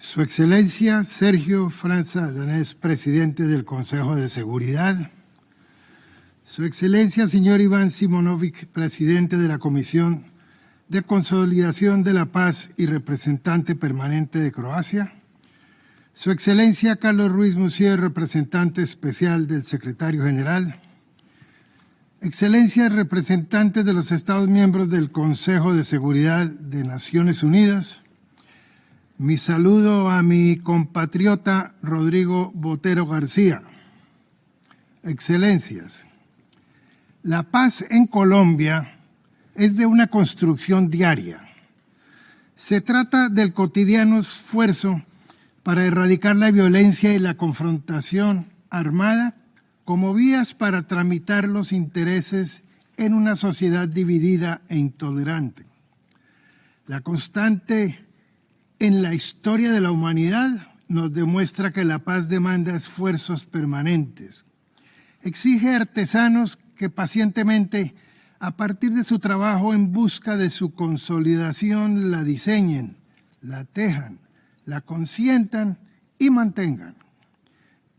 Su Excelencia Sergio Franza Danés, presidente del Consejo de Seguridad. Su Excelencia señor Iván Simonovic, presidente de la Comisión de Consolidación de la Paz y representante permanente de Croacia. Su Excelencia Carlos Ruiz Musier, representante especial del Secretario General. Excelencias representantes de los Estados miembros del Consejo de Seguridad de Naciones Unidas. Mi saludo a mi compatriota Rodrigo Botero García. Excelencias, la paz en Colombia es de una construcción diaria. Se trata del cotidiano esfuerzo para erradicar la violencia y la confrontación armada como vías para tramitar los intereses en una sociedad dividida e intolerante. La constante en la historia de la humanidad nos demuestra que la paz demanda esfuerzos permanentes. Exige artesanos que pacientemente, a partir de su trabajo en busca de su consolidación, la diseñen, la tejan, la consientan y mantengan.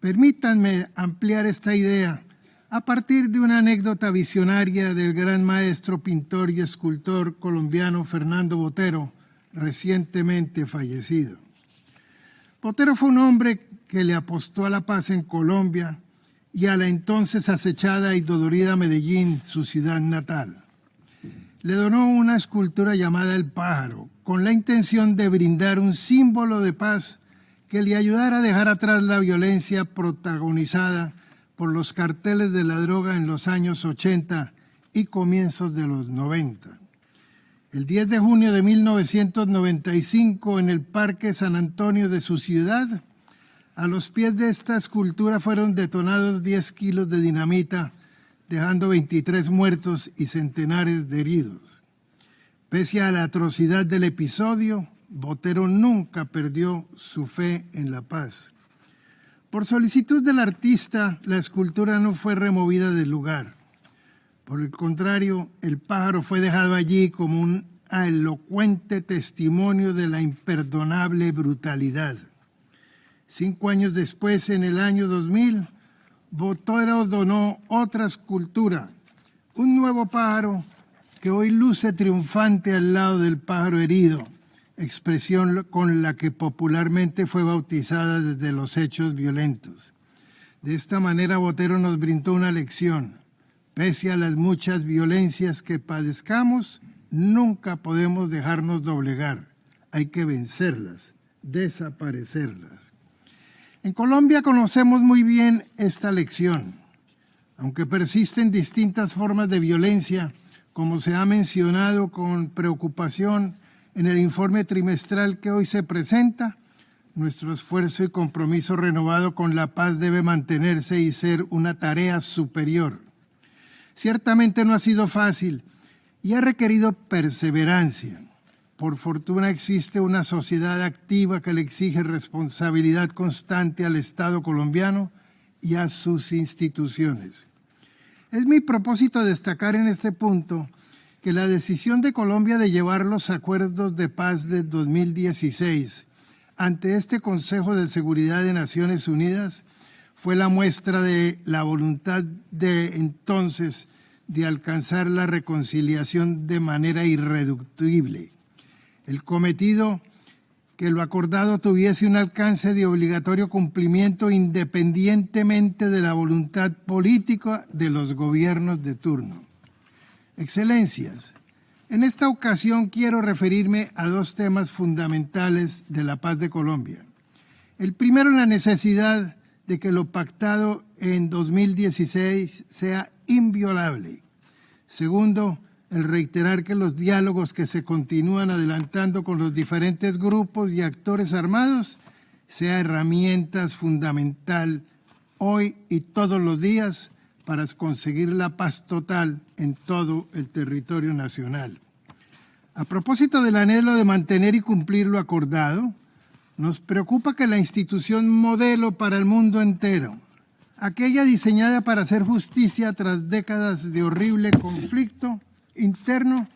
Permítanme ampliar esta idea a partir de una anécdota visionaria del gran maestro, pintor y escultor colombiano Fernando Botero, recientemente fallecido. Botero fue un hombre que le apostó a la paz en Colombia y a la entonces acechada y dolorida Medellín, su ciudad natal. Le donó una escultura llamada El Pájaro, con la intención de brindar un símbolo de paz que le ayudara a dejar atrás la violencia protagonizada por los carteles de la droga en los años 80 y comienzos de los 90. El 10 de junio de 1995, en el Parque San Antonio de su ciudad, a los pies de esta escultura fueron detonados 10 kilos de dinamita, dejando 23 muertos y centenares de heridos. Pese a la atrocidad del episodio, Botero nunca perdió su fe en la paz. Por solicitud del artista, la escultura no fue removida del lugar. Por el contrario, el pájaro fue dejado allí como un elocuente testimonio de la imperdonable brutalidad. 5 años después, en el año 2000, Botero donó otra escultura, un nuevo pájaro que hoy luce triunfante al lado del pájaro herido, expresión con la que popularmente fue bautizada desde los hechos violentos. De esta manera, Botero nos brindó una lección. Pese a las muchas violencias que padezcamos, nunca podemos dejarnos doblegar. Hay que vencerlas, desaparecerlas. En Colombia conocemos muy bien esta lección. Aunque persisten distintas formas de violencia, como se ha mencionado con preocupación en el informe trimestral que hoy se presenta, nuestro esfuerzo y compromiso renovado con la paz debe mantenerse y ser una tarea superior. Ciertamente no ha sido fácil y ha requerido perseverancia. Por fortuna existe una sociedad activa que le exige responsabilidad constante al Estado colombiano y a sus instituciones. Es mi propósito destacar en este punto que la decisión de Colombia de llevar los acuerdos de paz de 2016 ante este Consejo de Seguridad de Naciones Unidas fue la muestra de la voluntad de entonces de alcanzar la reconciliación de manera irreductible. El cometido que lo acordado tuviese un alcance de obligatorio cumplimiento independientemente de la voluntad política de los gobiernos de turno. Excelencias, en esta ocasión quiero referirme a 2 temas fundamentales de la paz de Colombia. El primero, la necesidad de que lo pactado en 2016 sea inviolable. Segundo, el reiterar que los diálogos que se continúan adelantando con los diferentes grupos y actores armados sea herramientas fundamental hoy y todos los días para conseguir la paz total en todo el territorio nacional. A propósito del anhelo de mantener y cumplir lo acordado, nos preocupa que la institución modelo para el mundo entero, aquella diseñada para hacer justicia tras décadas de horrible conflicto interno,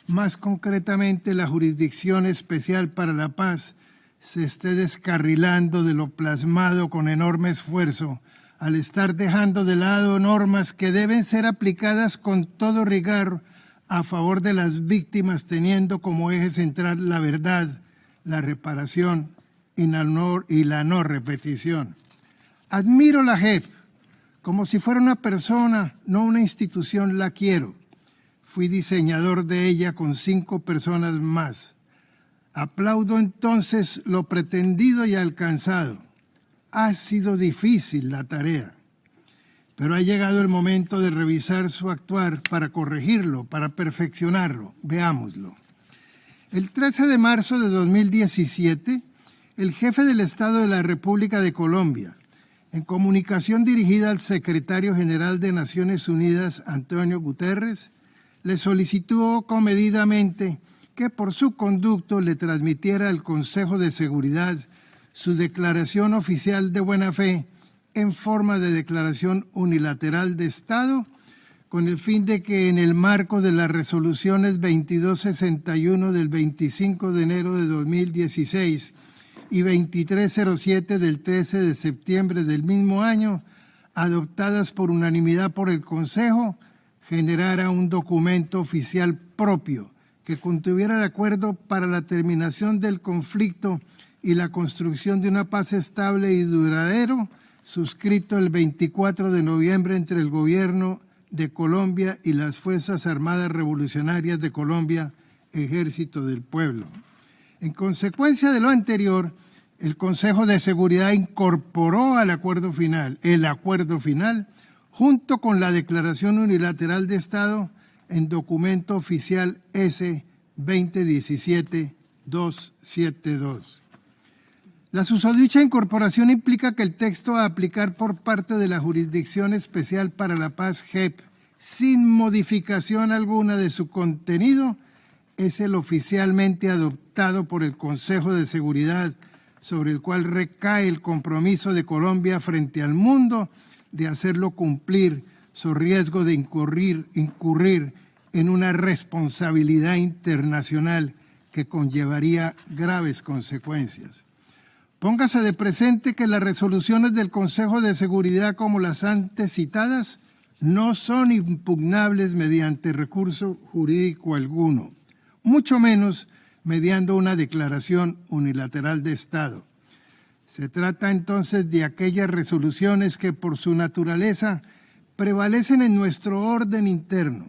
más concretamente la Jurisdicción Especial para la Paz, se esté descarrilando de lo plasmado con enorme esfuerzo, al estar dejando de lado normas que deben ser aplicadas con todo rigor a favor de las víctimas, teniendo como eje central la verdad, la reparación y la no repetición. Admiro la JEP como si fuera una persona, no una institución, la quiero. Fui diseñador de ella con 5 personas más. Aplaudo entonces lo pretendido y alcanzado. Ha sido difícil la tarea, pero ha llegado el momento de revisar su actuar para corregirlo, para perfeccionarlo. Veámoslo. El 13 de marzo de 2017, el jefe del Estado de la República de Colombia, en comunicación dirigida al secretario general de Naciones Unidas, Antonio Guterres, le solicitó comedidamente que por su conducto le transmitiera al Consejo de Seguridad su declaración oficial de buena fe en forma de declaración unilateral de Estado, con el fin de que en el marco de las resoluciones 2261 del 25 de enero de 2016 y 2307 del 13 de septiembre del mismo año, adoptadas por unanimidad por el Consejo, generara un documento oficial propio que contuviera el acuerdo para la terminación del conflicto y la construcción de una paz estable y duradero, suscrito el 24 de noviembre entre el Gobierno de Colombia y las Fuerzas Armadas Revolucionarias de Colombia, Ejército del Pueblo. En consecuencia de lo anterior, el Consejo de Seguridad incorporó al acuerdo final, junto con la Declaración Unilateral de Estado, en documento oficial S-2017-272. La susodicha incorporación implica que el texto a aplicar por parte de la Jurisdicción Especial para la Paz, JEP, sin modificación alguna de su contenido, es el oficialmente adoptado por el Consejo de Seguridad, sobre el cual recae el compromiso de Colombia frente al mundo de hacerlo cumplir, so riesgo de incurrir en una responsabilidad internacional que conllevaría graves consecuencias. Póngase de presente que las resoluciones del Consejo de Seguridad, como las antes citadas, no son impugnables mediante recurso jurídico alguno, mucho menos mediando una declaración unilateral de Estado. Se trata entonces de aquellas resoluciones que por su naturaleza prevalecen en nuestro orden interno.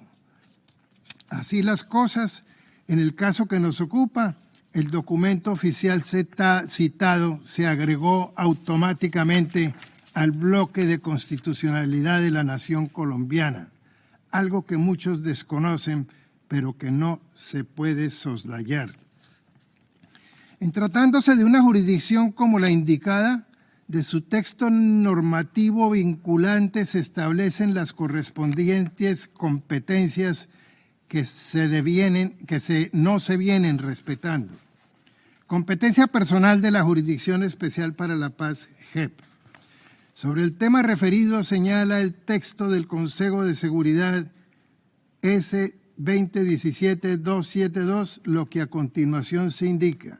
Así las cosas, en el caso que nos ocupa, el documento oficial citado se agregó automáticamente al bloque de constitucionalidad de la nación colombiana, algo que muchos desconocen, pero que no se puede soslayar. En tratándose de una jurisdicción como la indicada, de su texto normativo vinculante se establecen las correspondientes competencias que no se vienen respetando. Competencia personal de la Jurisdicción Especial para la Paz, JEP. Sobre el tema referido señala el texto del Consejo de Seguridad S-2017-272 lo que a continuación se indica.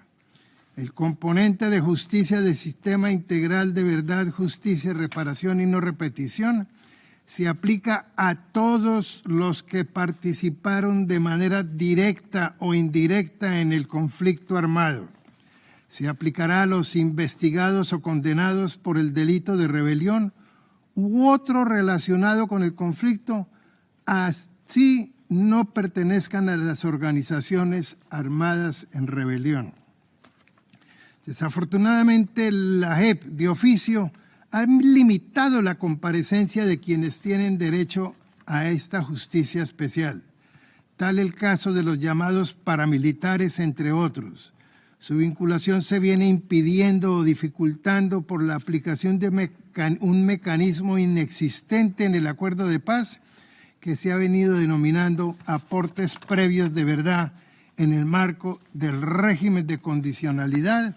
El componente de justicia del Sistema Integral de Verdad, Justicia, Reparación y No Repetición se aplica a todos los que participaron de manera directa o indirecta en el conflicto armado. Se aplicará a los investigados o condenados por el delito de rebelión u otro relacionado con el conflicto, así no pertenezcan a las organizaciones armadas en rebelión. Desafortunadamente, la JEP de oficio ha limitado la comparecencia de quienes tienen derecho a esta justicia especial, tal el caso de los llamados paramilitares, entre otros. Su vinculación se viene impidiendo o dificultando por la aplicación de un mecanismo inexistente en el acuerdo de paz que se ha venido denominando aportes previos de verdad en el marco del régimen de condicionalidad,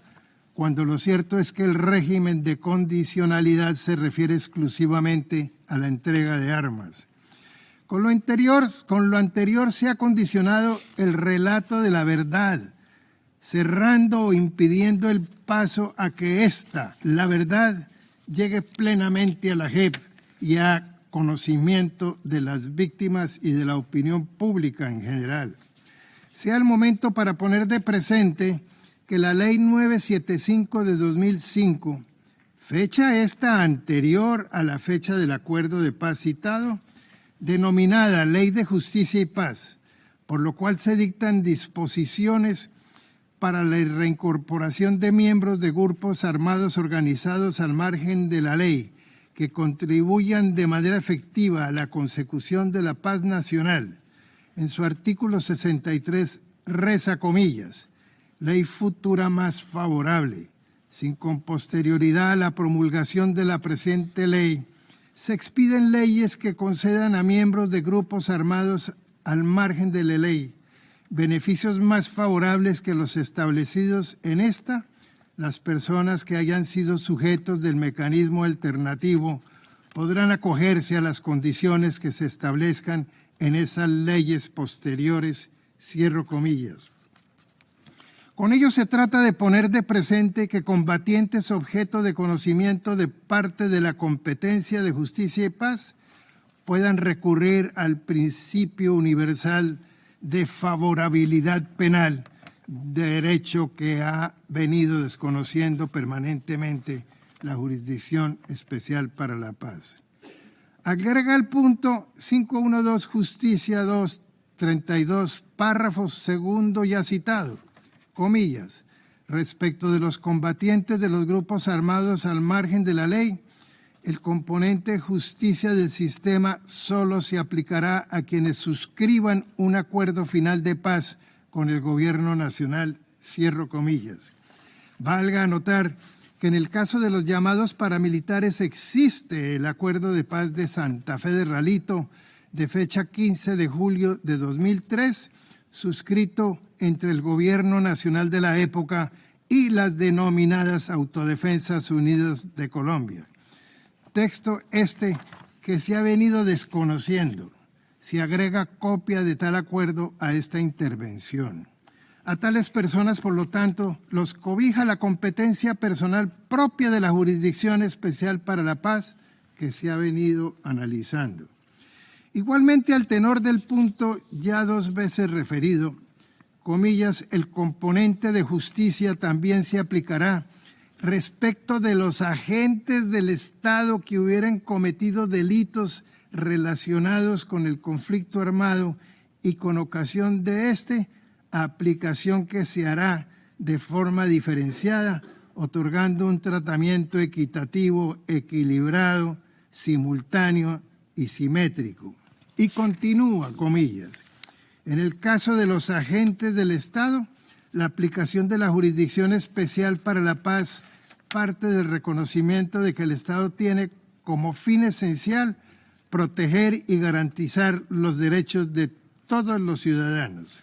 cuando lo cierto es que el régimen de condicionalidad se refiere exclusivamente a la entrega de armas. Con lo anterior se ha condicionado el relato de la verdad, cerrando o impidiendo el paso a que la verdad, llegue plenamente a la JEP y a conocimiento de las víctimas y de la opinión pública en general. Sea el momento para poner de presente que la Ley 975 de 2005, fecha esta anterior a la fecha del acuerdo de paz citado, denominada Ley de Justicia y Paz, por lo cual se dictan disposiciones para la reincorporación de miembros de grupos armados organizados al margen de la ley, que contribuyan de manera efectiva a la consecución de la paz nacional. En su artículo 63 reza comillas, ley futura más favorable, sin con posterioridad a la promulgación de la presente ley, se expiden leyes que concedan a miembros de grupos armados al margen de la ley beneficios más favorables que los establecidos en esta. Las personas que hayan sido sujetos del mecanismo alternativo podrán acogerse a las condiciones que se establezcan en esas leyes posteriores, cierro comillas. Con ello se trata de poner de presente que combatientes objeto de conocimiento de parte de la competencia de justicia y paz puedan recurrir al principio universal de favorabilidad penal, derecho que ha venido desconociendo permanentemente la Jurisdicción Especial para la Paz. Agrega el punto 512 Justicia 232, párrafo segundo ya citado, comillas, respecto de los combatientes de los grupos armados al margen de la ley, el componente justicia del sistema solo se aplicará a quienes suscriban un acuerdo final de paz con el gobierno nacional, cierro comillas. Valga anotar que en el caso de los llamados paramilitares existe el acuerdo de paz de Santa Fe de Ralito de fecha 15 de julio de 2003, suscrito entre el gobierno nacional de la época y las denominadas Autodefensas Unidas de Colombia. Texto que se ha venido desconociendo. Se agrega copia de tal acuerdo a esta intervención. A tales personas, por lo tanto, los cobija la competencia personal propia de la Jurisdicción Especial para la Paz que se ha venido analizando. Igualmente, al tenor del punto ya dos veces referido, comillas, el componente de justicia también se aplicará respecto de los agentes del Estado que hubieran cometido delitos relacionados con el conflicto armado y con ocasión de aplicación que se hará de forma diferenciada, otorgando un tratamiento equitativo, equilibrado, simultáneo y simétrico. Y continúa, comillas, en el caso de los agentes del Estado, la aplicación de la Jurisdicción Especial para la Paz parte del reconocimiento de que el Estado tiene como fin esencial proteger y garantizar los derechos de todos los ciudadanos.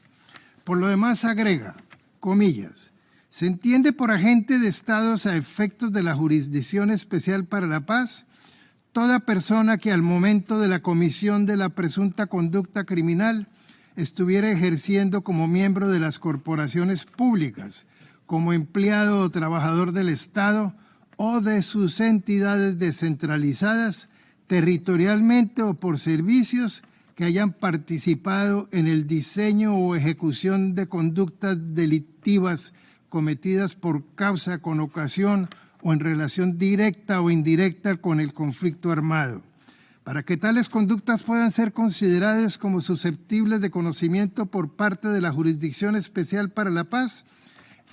Por lo demás agrega, comillas, se entiende por agente de Estados a efectos de la Jurisdicción Especial para la Paz toda persona que al momento de la comisión de la presunta conducta criminal estuviera ejerciendo como miembro de las corporaciones públicas, como empleado o trabajador del Estado o de sus entidades descentralizadas, territorialmente o por servicios que hayan participado en el diseño o ejecución de conductas delictivas cometidas por causa, con ocasión o en relación directa o indirecta con el conflicto armado. Para que tales conductas puedan ser consideradas como susceptibles de conocimiento por parte de la Jurisdicción Especial para la Paz,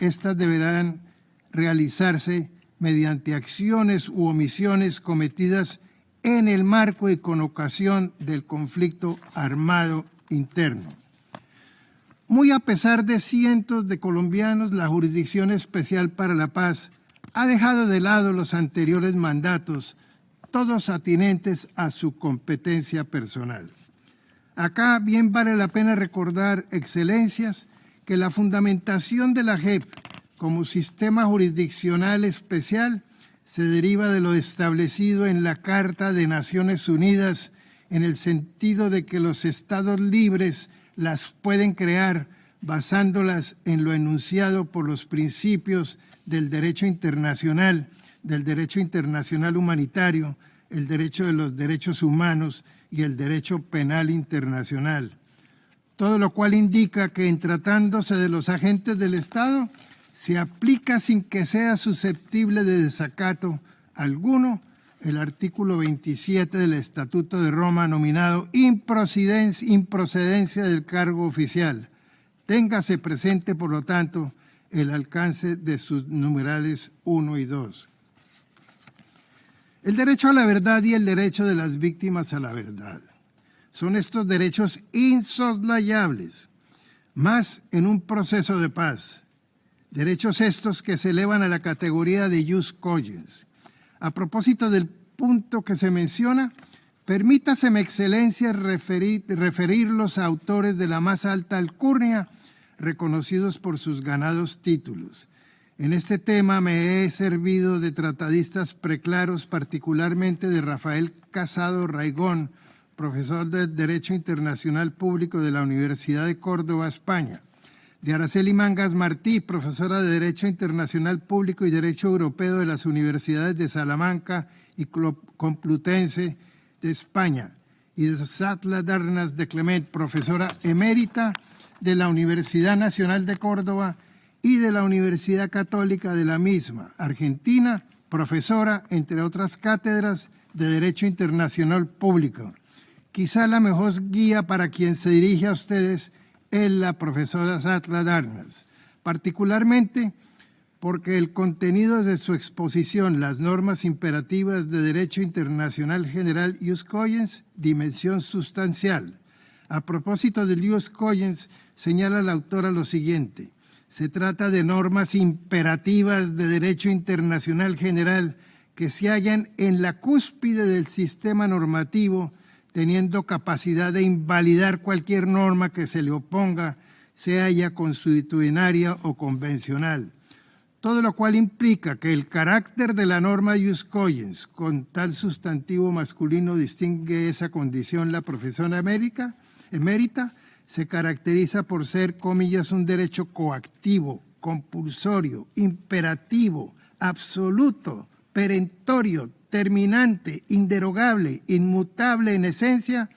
estas deberán realizarse mediante acciones u omisiones cometidas en el marco y con ocasión del conflicto armado interno. Muy a pesar de cientos de colombianos, la Jurisdicción Especial para la Paz ha dejado de lado los anteriores mandatos, todos atinentes a su competencia personal. Acá bien vale la pena recordar, excelencias, que la fundamentación de la JEP como sistema jurisdiccional especial se deriva de lo establecido en la Carta de Naciones Unidas en el sentido de que los estados libres las pueden crear basándolas en lo enunciado por los principios del derecho internacional humanitario, el derecho de los derechos humanos y el derecho penal internacional. Todo lo cual indica que en tratándose de los agentes del Estado, se aplica sin que sea susceptible de desacato alguno el artículo 27 del Estatuto de Roma nominado improcedencia del cargo oficial. Téngase presente, por lo tanto, el alcance de sus numerales 1 y 2. El derecho a la verdad y el derecho de las víctimas a la verdad. Son estos derechos insoslayables, más en un proceso de paz. Derechos estos que se elevan a la categoría de jus cogens. A propósito del punto que se menciona, permítaseme, excelencia, referir los autores de la más alta alcurnia, reconocidos por sus ganados títulos. En este tema me he servido de tratadistas preclaros, particularmente de Rafael Casado Raigón, profesor de Derecho Internacional Público de la Universidad de Córdoba, España, de Araceli Mangas Martí, profesora de Derecho Internacional Público y Derecho Europeo de las Universidades de Salamanca y Complutense de España, y de Satla Darnas de Clement, profesora emérita de la Universidad Nacional de Córdoba y de la Universidad Católica de la misma, Argentina, profesora, entre otras cátedras, de Derecho Internacional Público. Quizá la mejor guía para quien se dirige a ustedes es la profesora Satla Darnas, particularmente porque el contenido de su exposición, las normas imperativas de Derecho Internacional General Ius Cogens, dimensión sustancial. A propósito del Ius Cogens, señala la autora lo siguiente: se trata de normas imperativas de Derecho Internacional General que se hallan en la cúspide del sistema normativo, teniendo capacidad de invalidar cualquier norma que se le oponga, sea ella consuetudinaria o convencional. Todo lo cual implica que el carácter de la norma ius cogens, con tal sustantivo masculino distingue esa condición la profesora emérita, se caracteriza por ser, comillas, un derecho coactivo, compulsorio, imperativo, absoluto, perentorio, terminante, inderogable, inmutable en esencia,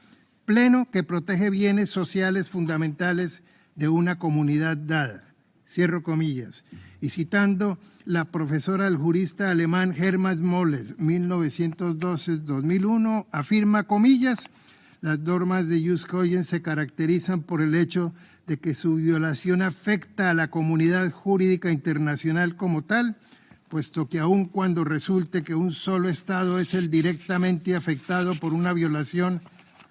pleno, que protege bienes sociales fundamentales de una comunidad dada. Cierro comillas. Y citando la profesora, el jurista alemán Hermann Moller, 1912-2001, afirma, comillas, las normas de ius cogens se caracterizan por el hecho de que su violación afecta a la comunidad jurídica internacional como tal, puesto que aun cuando resulte que un solo Estado es el directamente afectado por una violación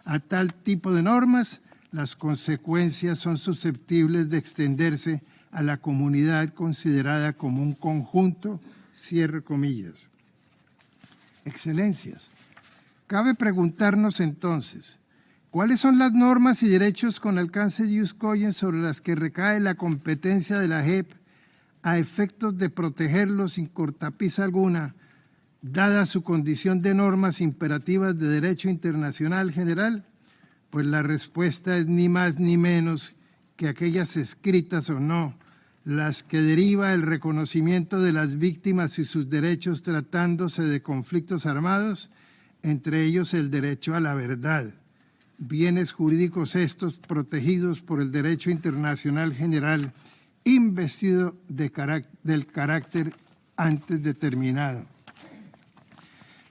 a tal tipo de normas, las consecuencias son susceptibles de extenderse a la comunidad considerada como un conjunto, cierre comillas. Excelencias, cabe preguntarnos entonces, ¿cuáles son las normas y derechos con alcance de ius cogens sobre las que recae la competencia de la JEP a efectos de protegerlos sin cortapisa alguna, dada su condición de normas imperativas de derecho internacional general? Pues la respuesta es ni más ni menos que aquellas escritas o no, las que deriva el reconocimiento de las víctimas y sus derechos tratándose de conflictos armados, entre ellos el derecho a la verdad, bienes jurídicos estos protegidos por el derecho internacional general, investido del carácter antes determinado.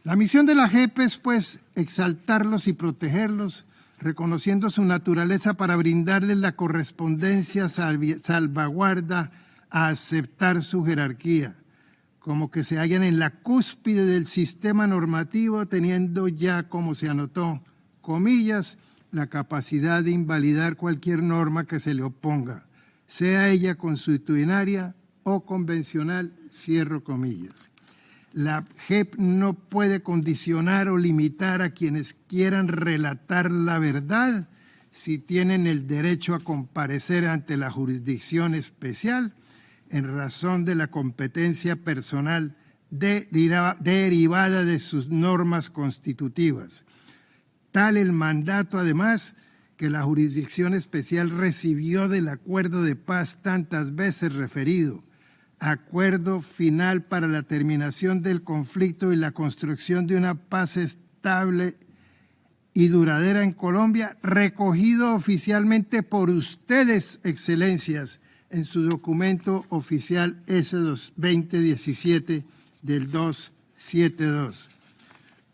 La misión de la JEP es, pues, exaltarlos y protegerlos, reconociendo su naturaleza para brindarles la correspondencia salvaguarda a aceptar su jerarquía, como que se hallan en la cúspide del sistema normativo, teniendo ya, como se anotó, comillas, la capacidad de invalidar cualquier norma que se le oponga, sea ella consuetudinaria o convencional, cierro comillas. La JEP no puede condicionar o limitar a quienes quieran relatar la verdad si tienen el derecho a comparecer ante la jurisdicción especial en razón de la competencia personal derivada de sus normas constitutivas. Tal el mandato, además, que la Jurisdicción Especial recibió del acuerdo de paz tantas veces referido, acuerdo final para la terminación del conflicto y la construcción de una paz estable y duradera en Colombia, recogido oficialmente por ustedes, excelencias, en su documento oficial S-2017 del 272.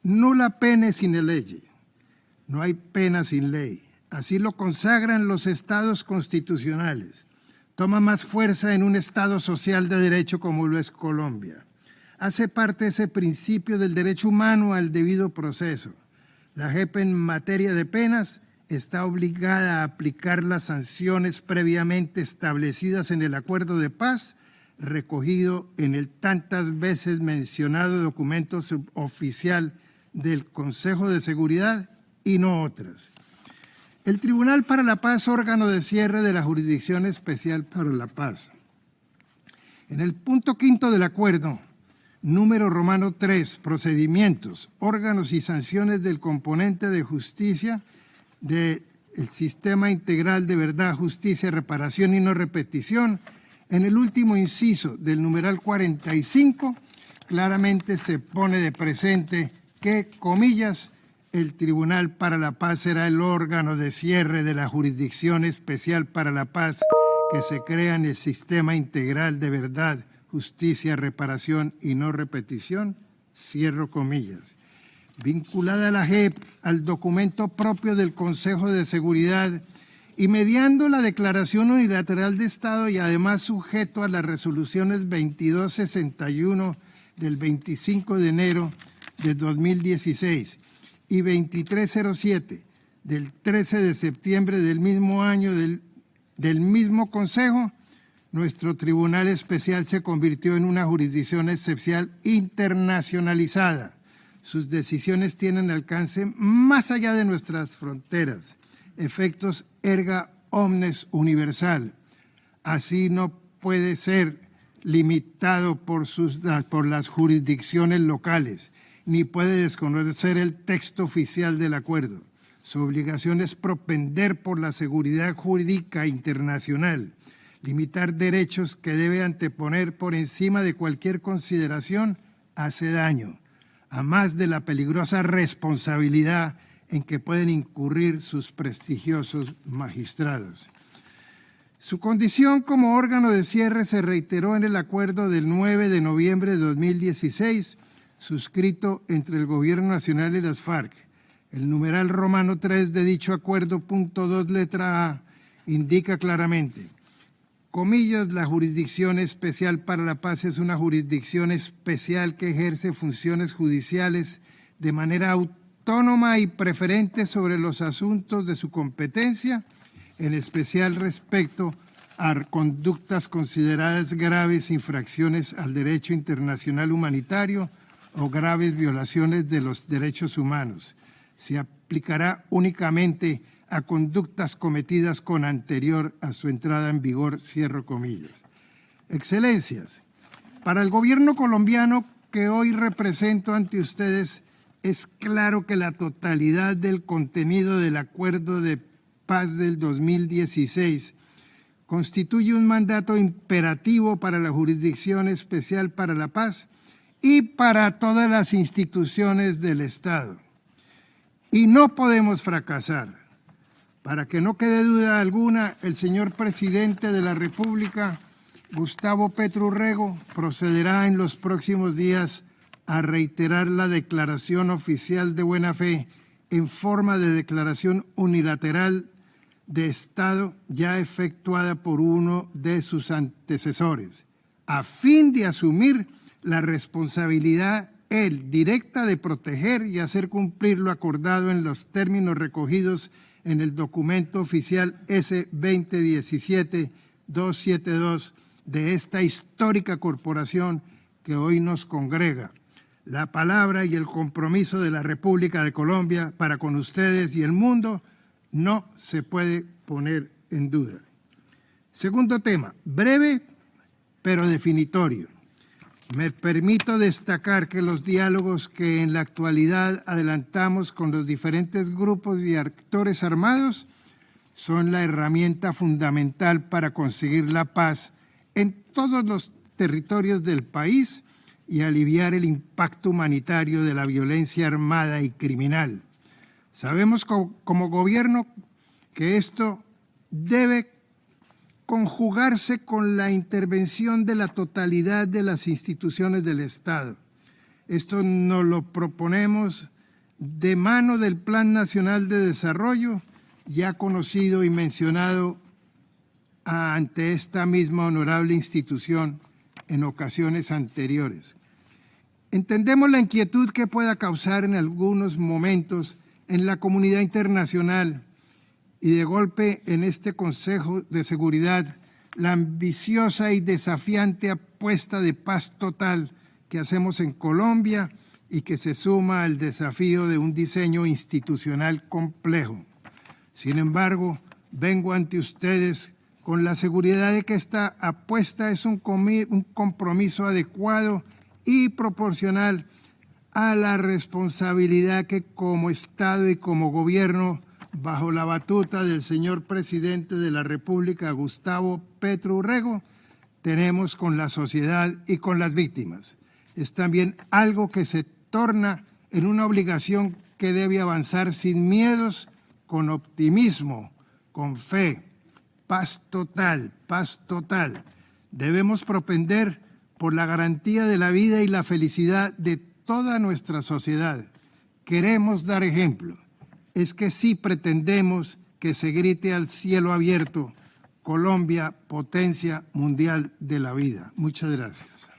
Nulla pene sine lege, no hay pena sin ley. Así lo consagran los estados constitucionales. Toma más fuerza en un estado social de derecho como lo es Colombia. Hace parte ese principio del derecho humano al debido proceso. La JEP en materia de penas está obligada a aplicar las sanciones previamente establecidas en el acuerdo de paz, recogido en el tantas veces mencionado documento suboficial del Consejo de Seguridad y no otras. El Tribunal para la Paz, órgano de cierre de la Jurisdicción Especial para la Paz. En el punto 5 del acuerdo, número romano 3, procedimientos, órganos y sanciones del componente de justicia del Sistema Integral de Verdad, Justicia, Reparación y No Repetición, en el último inciso del numeral 45, claramente se pone de presente que, comillas, el Tribunal para la Paz será el órgano de cierre de la Jurisdicción Especial para la Paz que se crea en el Sistema Integral de Verdad, Justicia, Reparación y No Repetición, cierro comillas. Vinculada a la JEP al documento propio del Consejo de Seguridad y mediando la Declaración Unilateral de Estado y además sujeto a las resoluciones 2261 del 25 de enero de 2016 y 2307 del 13 de septiembre del mismo año del mismo Consejo, nuestro Tribunal Especial se convirtió en una jurisdicción especial internacionalizada. Sus decisiones tienen alcance más allá de nuestras fronteras, efectos erga omnes universal. Así no puede ser limitado por las jurisdicciones locales, ni puede desconocer el texto oficial del acuerdo. Su obligación es propender por la seguridad jurídica internacional, limitar derechos que debe anteponer por encima de cualquier consideración hace daño, a más de la peligrosa responsabilidad en que pueden incurrir sus prestigiosos magistrados. Su condición como órgano de cierre se reiteró en el acuerdo del 9 de noviembre de 2016, suscrito entre el Gobierno Nacional y las FARC. El numeral romano 3 de dicho acuerdo, punto 2, letra A, indica claramente, comillas, la Jurisdicción Especial para la Paz es una jurisdicción especial que ejerce funciones judiciales de manera autónoma y preferente sobre los asuntos de su competencia, en especial respecto a conductas consideradas graves infracciones al derecho internacional humanitario o graves violaciones de los derechos humanos. Se aplicará únicamente a conductas cometidas con anterior a su entrada en vigor, cierro comillas. Excelencias, para el gobierno colombiano que hoy represento ante ustedes, es claro que la totalidad del contenido del Acuerdo de Paz del 2016 constituye un mandato imperativo para la Jurisdicción Especial para la Paz y para todas las instituciones del Estado. Y no podemos fracasar. Para que no quede duda alguna, el señor presidente de la República, Gustavo Petro Urrego, procederá en los próximos días a reiterar la declaración oficial de buena fe en forma de declaración unilateral de Estado ya efectuada por uno de sus antecesores, a fin de asumir la responsabilidad directa de proteger y hacer cumplir lo acordado en los términos recogidos en el documento oficial S-2017-272 de esta histórica corporación que hoy nos congrega. La palabra y el compromiso de la República de Colombia para con ustedes y el mundo no se puede poner en duda. Segundo tema, breve pero definitorio. Me permito destacar que los diálogos que en la actualidad adelantamos con los diferentes grupos y actores armados son la herramienta fundamental para conseguir la paz en todos los territorios del país y aliviar el impacto humanitario de la violencia armada y criminal. Sabemos como gobierno que esto debe conjugarse con la intervención de la totalidad de las instituciones del Estado. Esto nos lo proponemos de mano del Plan Nacional de Desarrollo, ya conocido y mencionado ante esta misma honorable institución en ocasiones anteriores. Entendemos la inquietud que pueda causar en algunos momentos en la comunidad internacional y de golpe en este Consejo de Seguridad la ambiciosa y desafiante apuesta de paz total que hacemos en Colombia y que se suma al desafío de un diseño institucional complejo. Sin embargo, vengo ante ustedes con la seguridad de que esta apuesta es un compromiso adecuado y proporcional a la responsabilidad que como Estado y como Gobierno, bajo la batuta del señor Presidente de la República, Gustavo Petro Urrego, tenemos con la sociedad y con las víctimas. Es también algo que se torna en una obligación que debe avanzar sin miedos, con optimismo, con fe. Paz total, paz total. Debemos propender por la garantía de la vida y la felicidad de toda nuestra sociedad. Queremos dar ejemplo. Es que sí pretendemos que se grite al cielo abierto: Colombia, potencia mundial de la vida. Muchas gracias.